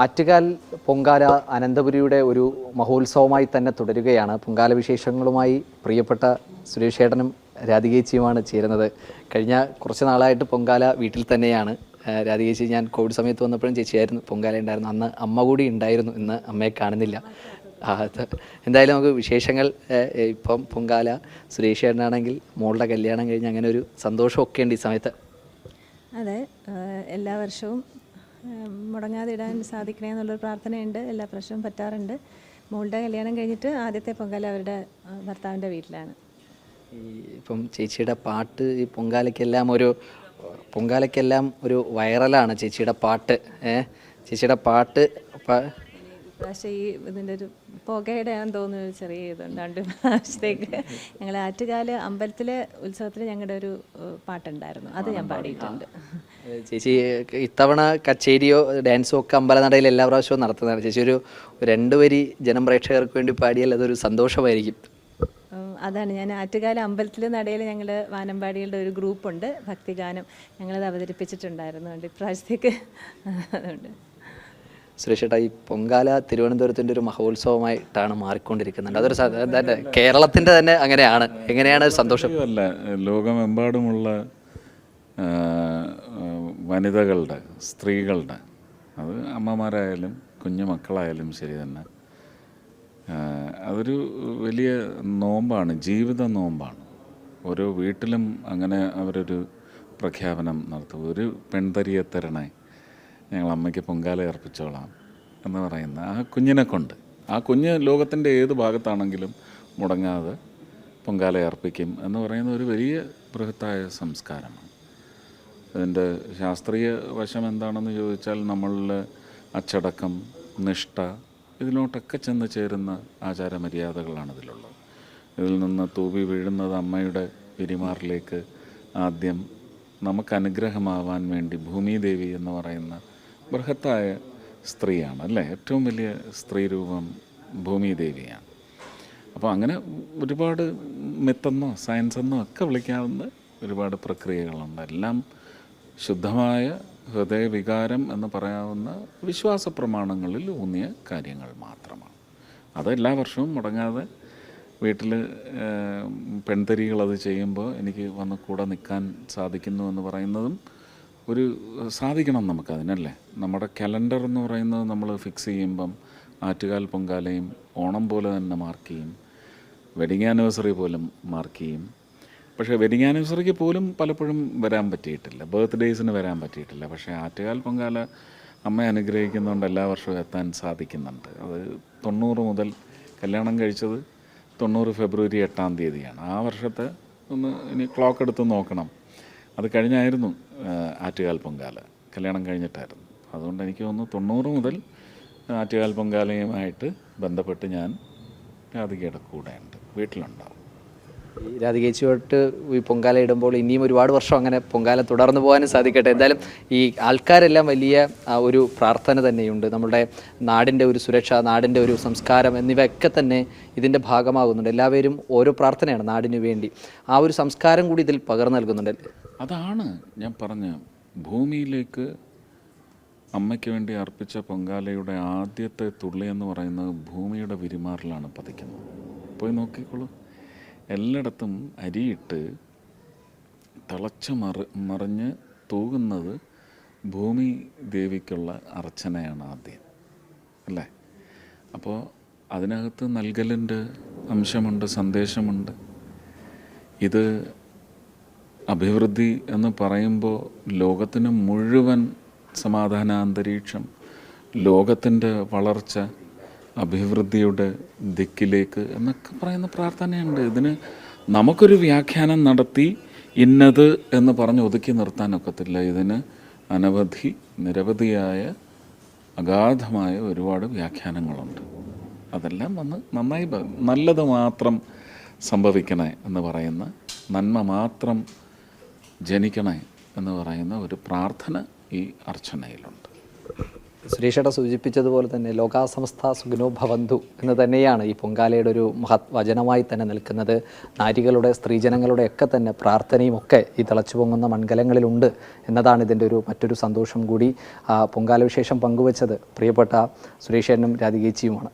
ആറ്റുകാൽ പൊങ്കാല അനന്തപുരിയുടെ ഒരു മഹോത്സവമായി തന്നെ തുടരുകയാണ്. പൊങ്കാല വിശേഷങ്ങളുമായി പ്രിയപ്പെട്ട സുരേഷ് ഏട്ടനും രാധികേച്ചിയുമാണ് ചേരുന്നത്. കഴിഞ്ഞ കുറച്ച് നാളായിട്ട് പൊങ്കാല വീട്ടിൽ തന്നെയാണ്. രാധികേച്ചി, ഞാൻ കോവിഡ് സമയത്ത് വന്നപ്പോഴും ചേച്ചിയായിരുന്നു പൊങ്കാല ഉണ്ടായിരുന്നു. അന്ന് അമ്മ കൂടി ഉണ്ടായിരുന്നു, ഇന്ന് അമ്മയെ കാണുന്നില്ല. എന്തായാലും നമുക്ക് വിശേഷങ്ങൾ, ഇപ്പം പൊങ്കാല, സുരേഷ് ഏട്ടനാണെങ്കിൽ മോളുടെ കല്യാണം കഴിഞ്ഞ് അങ്ങനെ ഒരു സന്തോഷമൊക്കെ ഉണ്ട് ഈ സമയത്ത്. അതെ, എല്ലാ വർഷവും മുടങ്ങാതെ ഇടാൻ സാധിക്കണേ എന്നുള്ളൊരു പ്രാർത്ഥനയുണ്ട്. എല്ലാ പ്രാവശ്യവും പറ്റാറുണ്ട്. മോളുടെ കല്യാണം കഴിഞ്ഞിട്ട് ആദ്യത്തെ പൊങ്കാല അവരുടെ ഭർത്താവിൻ്റെ വീട്ടിലാണ്. ഇപ്പം ചേച്ചിയുടെ പാട്ട് ഈ പൊങ്കാലയ്ക്കെല്ലാം ഒരു വൈറലാണ് ചേച്ചിയുടെ പാട്ട്. ചേച്ചിയുടെ പാട്ട് പക്ഷേ ഈ ഇതിൻ്റെ ഒരു പുകയുടെ ആണെന്ന് തോന്നുന്നു, ചെറിയ ഇതുണ്ട്. 2 പ്രാവശ്യത്തേക്ക് ഞങ്ങൾ ആറ്റുകാല് അമ്പലത്തിലെ ഉത്സവത്തിൽ ഞങ്ങളുടെ ഒരു പാട്ടുണ്ടായിരുന്നു, അത് ഞാൻ പാടിയിട്ടുണ്ട്. ചേച്ചി ഇത്തവണ കച്ചേരിയോ ഡാൻസോ ഒക്കെ അമ്പലനടയിൽ എല്ലാ പ്രാവശ്യവും നടത്തുന്നതാണ്. ചേച്ചി ഒരു 2 വരി ജനപ്രേക്ഷകർക്ക് വേണ്ടി പാടിയാൽ അതൊരു സന്തോഷമായിരിക്കും. അതാണ്, ഞാൻ ആറ്റുകാല അമ്പലത്തിലെ നടയിൽ ഞങ്ങൾ വാനമ്പാടികളുടെ ഒരു ഗ്രൂപ്പുണ്ട്, ഭക്തിഗാനം, ഞങ്ങളത് അവതരിപ്പിച്ചിട്ടുണ്ടായിരുന്നു. ഇപ്രാവശ്യത്തേക്ക് അതുകൊണ്ട് സുരേഷ് ഏട്ടാ, ഈ പൊങ്കാല തിരുവനന്തപുരത്തിൻ്റെ ഒരു മഹോത്സവമായിട്ടാണ് മാറിക്കൊണ്ടിരിക്കുന്നുണ്ട്. അതൊരു കേരളത്തിൻ്റെ തന്നെ അങ്ങനെയാണ്. എങ്ങനെയാണ് സന്തോഷം? അല്ല, ലോകമെമ്പാടുമുള്ള വനിതകളുടെ, സ്ത്രീകളുടെ, അത് അമ്മമാരായാലും കുഞ്ഞു മക്കളായാലും ശരി തന്നെ, അതൊരു വലിയ നോമ്പാണ്, ജീവിത നോമ്പാണ്. ഓരോ വീട്ടിലും അങ്ങനെ അവരൊരു പ്രഖ്യാപനം നടത്തും. ഒരു പെൺതരിയെ തരണേ, ഞങ്ങൾ അമ്മയ്ക്ക് പൊങ്കാല അർപ്പിച്ചോളാം എന്ന് പറയുന്ന ആ കുഞ്ഞിനെ കൊണ്ട്, ആ കുഞ്ഞ് ലോകത്തിൻ്റെ ഏത് ഭാഗത്താണെങ്കിലും മുടങ്ങാതെ പൊങ്കാല അർപ്പിക്കും എന്ന് പറയുന്ന ഒരു വലിയ ബൃഹത്തായ സംസ്കാരമാണ്. അതിൻ്റെ ശാസ്ത്രീയ വശം എന്താണെന്ന് ചോദിച്ചാൽ നമ്മളിൽ അച്ചടക്കം, നിഷ്ഠ, ഇതിലോട്ടൊക്കെ ചെന്ന് ചേരുന്ന ആചാരമര്യാദകളാണ് ഇതിലുള്ളത്. ഇതിൽ നിന്ന് തൂവി വീഴുന്നത് അമ്മയുടെ പെരുമാറിലേക്ക് ആദ്യം നമുക്ക് അനുഗ്രഹമാവാൻ വേണ്ടി ഭൂമിദേവി എന്ന് പറയുന്ന ബൃഹത്തായ സ്ത്രീയാണ്, അല്ലേ? ഏറ്റവും വലിയ സ്ത്രീ രൂപം ഭൂമിദേവിയാണ്. അപ്പോൾ അങ്ങനെ ഒരുപാട് മിത്തെന്നോ സയൻസെന്നോ ഒക്കെ വിളിക്കാവുന്ന ഒരുപാട് പ്രക്രിയകളുണ്ട്. എല്ലാം ശുദ്ധമായ ഹൃദയവികാരം എന്ന് പറയാവുന്ന വിശ്വാസ പ്രമാണങ്ങളിൽ ഊന്നിയ കാര്യങ്ങൾ മാത്രമാണ്. അത് എല്ലാ വർഷവും മുടങ്ങാതെ വീട്ടിൽ പെൺതരികളത് ചെയ്യുമ്പോൾ എനിക്ക് വന്ന് കൂടെ നിൽക്കാൻ സാധിക്കുന്നു എന്ന് പറയുന്നതും ഒരു സാധിക്കണം നമുക്കതിനല്ലേ. നമ്മുടെ കലണ്ടർ എന്ന് പറയുന്നത് നമ്മൾ ഫിക്സ് ചെയ്യുമ്പം ആറ്റുകാൽ പൊങ്കാലയും ഓണം പോലെ തന്നെ മാർക്ക് ചെയ്യും, വെഡിങ് ആനിവേഴ്സറി പോലും മാർക്ക് ചെയ്യും. പക്ഷേ വെഡിങ് ആനിവേഴ്സറിക്ക് പോലും പലപ്പോഴും വരാൻ പറ്റിയിട്ടില്ല, ബർത്ത്ഡേയ്സിന് വരാൻ പറ്റിയിട്ടില്ല. പക്ഷേ ആറ്റുകാൽ പൊങ്കാല അമ്മ അനുഗ്രഹിക്കുന്നതുകൊണ്ട് എല്ലാ വർഷവും എത്താൻ സാധിക്കുന്നുണ്ട്. അത് 90 മുതൽ, കല്യാണം കഴിച്ചത് 90 ഫെബ്രുവരി 8-ാം തീയതിയാണ്. ആ വർഷത്തെ ഒന്ന് ഇനി ക്ലോക്ക് എടുത്ത് നോക്കണം. അത് കഴിഞ്ഞായിരുന്നു ആറ്റുകാൽ പൊങ്കാല, കല്യാണം കഴിഞ്ഞിട്ടായിരുന്നു. അതുകൊണ്ട് എനിക്ക് തോന്നുന്നു 90 മുതൽ ആറ്റുകാൽ പൊങ്കാലയുമായിട്ട് ബന്ധപ്പെട്ട് ഞാൻ രാധികയുടെ കൂടെയുണ്ട്, വീട്ടിലുണ്ടാവും. ഈ രാധികേച്ചിയോട്ട് ഈ പൊങ്കാല ഇടുമ്പോൾ ഇനിയും ഒരുപാട് വർഷം അങ്ങനെ പൊങ്കാല തുടർന്നു പോകാനും സാധിക്കട്ടെ. എന്തായാലും ഈ ആൾക്കാരെല്ലാം വലിയ ഒരു പ്രാർത്ഥന തന്നെയുണ്ട്. നമ്മുടെ നാടിൻ്റെ ഒരു സുരക്ഷ, നാടിൻ്റെ ഒരു സംസ്കാരം എന്നിവയൊക്കെ തന്നെ ഇതിൻ്റെ ഭാഗമാകുന്നുണ്ട്. എല്ലാവരും ഓരോ പ്രാർത്ഥനയാണ് നാടിനു വേണ്ടി. ആ ഒരു സംസ്കാരം കൂടി ഇതിൽ പകർന്നു നൽകുന്നുണ്ട്. അതാണ് ഞാൻ പറഞ്ഞ, ഭൂമിയിലേക്ക് അമ്മയ്ക്ക് വേണ്ടി അർപ്പിച്ച പൊങ്കാലയുടെ ആദ്യത്തെ തുള്ളി എന്ന് പറയുന്നത് ഭൂമിയുടെ വിരിമാറിലാണ് പതിക്കുന്നത്. പോയി നോക്കിക്കോളൂ, എല്ലായിടത്തും അരിയിട്ട് തിളച്ച് മറിഞ്ഞ് തൂകുന്നത് ഭൂമി ദേവിക്കുള്ള അർച്ചനയാണ് ആദ്യം, അല്ലേ? അപ്പോൾ അതിനകത്ത് നൽകലിൻ്റെ അംശമുണ്ട്, സന്ദേശമുണ്ട്. ഇത് അഭിവൃദ്ധി എന്ന് പറയുമ്പോൾ ലോകത്തിന് മുഴുവൻ സമാധാനാന്തരീക്ഷം, ലോകത്തിൻ്റെ വളർച്ച, അഭിവൃദ്ധിയുടെ ദിക്കിലേക്ക് എന്നൊക്കെ പറയുന്ന പ്രാർത്ഥനയുണ്ട്. ഇതിന് നമുക്കൊരു വ്യാഖ്യാനം നടത്തി ഇന്നത് എന്ന് പറഞ്ഞ് ഒതുക്കി നിർത്താനൊക്കത്തില്ല. ഇതിന് നിരവധിയായ അഗാധമായ ഒരുപാട് വ്യാഖ്യാനങ്ങളുണ്ട്. അതെല്ലാം വന്ന് നന്നായി നല്ലത് മാത്രം സംഭവിക്കണേ എന്ന് പറയുന്ന, നന്മ മാത്രം ജനിക്കണേ എന്ന് പറയുന്ന ഒരു പ്രാർത്ഥന ഈ അർച്ചനയിലുണ്ട്. സുരേഷേട്ട സൂചിപ്പിച്ചതുപോലെ തന്നെ ലോകാസമസ്ത സുഖിനോ ഭവന്തു എന്ന് തന്നെയാണ് ഈ പൊങ്കാലയുടെ ഒരു മഹത് വചനമായി തന്നെ നിൽക്കുന്നത്. നാരികളുടെ സ്ത്രീജനങ്ങളുടെ ഒക്കെ തന്നെ പ്രാർത്ഥനയും ഒക്കെ ഈ തിളച്ചു പൊങ്ങുന്ന മൺകലങ്ങളിലുണ്ട് എന്നതാണ് ഇതിൻ്റെ ഒരു മറ്റൊരു സന്തോഷം കൂടി. പൊങ്കാല വിശേഷം പങ്കുവച്ചത് പ്രിയപ്പെട്ട സുരേഷേട്ടനും രാധികേച്ചിയുമാണ്.